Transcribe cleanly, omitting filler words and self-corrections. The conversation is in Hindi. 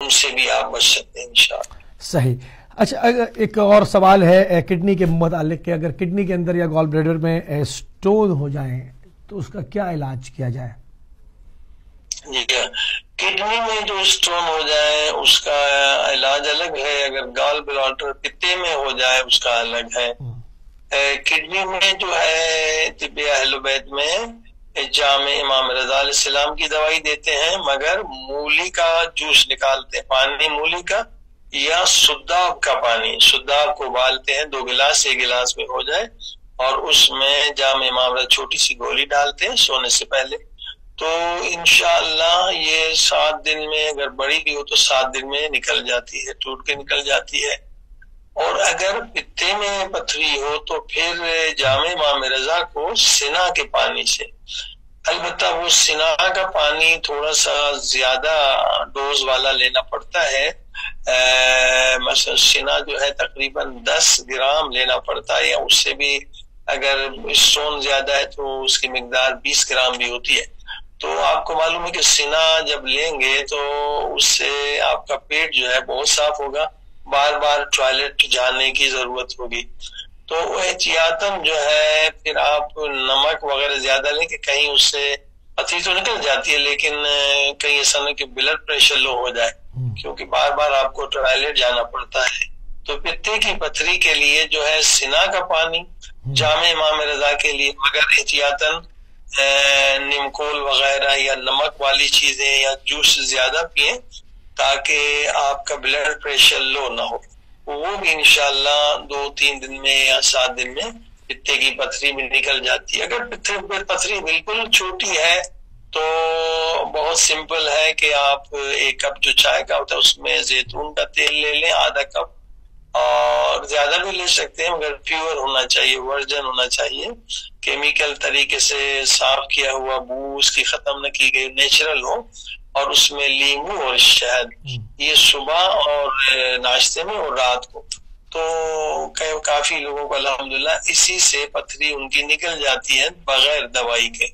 उनसे भी आप बच सकते हैं इंशाअल्लाह। सही। अच्छा, अगर एक और सवाल है किडनी के मुतालिक कि अगर किडनी के अंदर या गॉल ब्लैडर में स्टोन हो जाए तो उसका क्या इलाज किया जाए? जी हाँ, किडनी में जो स्टोन हो जाए उसका इलाज अलग है, अगर गॉल ब्लैडर पित्ते में हो जाए उसका अलग है। किडनी में जो है तिब्बे अहले बैत में जामे इमाम रज़ा अलैहिस्सलाम की दवाई देते हैं, मगर मूली का जूस निकालते हैं, पानी मूली का या सुद्दाब का पानी, सुद्दाब को उबालते हैं, 2 गिलास 1 गिलास में हो जाए, और उसमें जामे इमाम रज़ा छोटी सी गोली डालते हैं सोने से पहले। तो इंशाअल्लाह ये 7 दिन में, अगर बड़ी भी हो तो 7 दिन में निकल जाती है, टूट के निकल जाती है। और अगर पित्ते में पथरी हो तो फिर जामे इमाम रज़ा को सिना के पानी से, अलबत्ता वो सिना का पानी थोड़ा सा ज्यादा डोज वाला लेना पड़ता है। मसलन सिना जो है तकरीबन 10 ग्राम लेना पड़ता है, या उससे भी अगर स्टोन ज्यादा है तो उसकी मिकदार 20 ग्राम भी होती है। तो आपको मालूम है कि सिना जब लेंगे तो उससे आपका पेट जो है बहुत साफ होगा, बार बार टॉयलेट जाने की जरूरत होगी। तो एहतियातन जो है फिर आप नमक वगैरह ज्यादा लें कि कहीं उससे पथरी तो निकल जाती है, लेकिन कहीं ऐसा नहीं कि ब्लड प्रेशर लो हो जाए, क्योंकि बार बार आपको टॉयलेट जाना पड़ता है। तो पित्ते की पथरी के लिए जो है सिना का पानी, जामे इमाम रज़ा के लिए मगर एहतियातन निमकोल वगैरह या नमक वाली चीजें या जूस ज्यादा पिए, ताकि आपका ब्लड प्रेशर लो ना हो। वो भी इंशाल्लाह 2-3 दिन में या 7 दिन में पित्ते की पथरी भी निकल जाती है। अगर पथरी बिल्कुल छोटी है तो बहुत सिंपल है कि आप 1 कप जो चाय का होता है उसमें जैतून का तेल ले लें, आधा कप, और ज्यादा भी ले सकते हैं, मगर प्योर होना चाहिए, वर्जन होना चाहिए, केमिकल तरीके से साफ किया हुआ, बू उसकी खत्म न की गई, नेचुरल हो, और उसमें नींबू और शहद, ये सुबह और नाश्ते में और रात को। तो काफी लोगों को अल्हम्दुलिल्लाह इसी से पथरी उनकी निकल जाती है बगैर दवाई के।